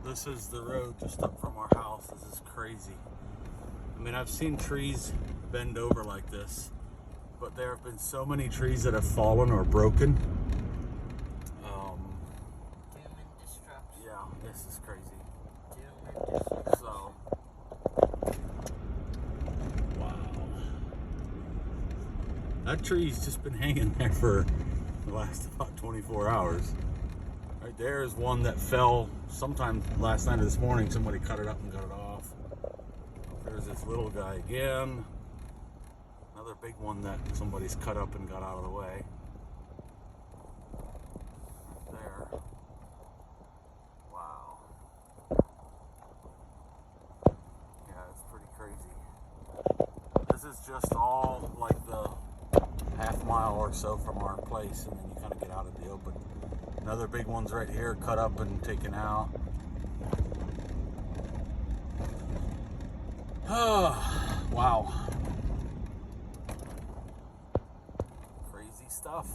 This is the road just up from our house. This is crazy. I mean, I've seen trees bend over like this, but there have been so many trees that have fallen or broken. Doom and destruction. Yeah, this is crazy. Doom and destruction. So, wow. That tree's just been hanging there for the last about 24 hours. Right there is one that fell sometime last night or this morning. Somebody cut it up and got it off. There's this little guy again. Another big one that somebody's cut up and got out of the way. Right there. Wow. Yeah, it's pretty crazy. This is just all like the half-mile or so from our place, and then you kind of get out in the open. Another big one's right here, cut up and taken out. Wow. Crazy stuff.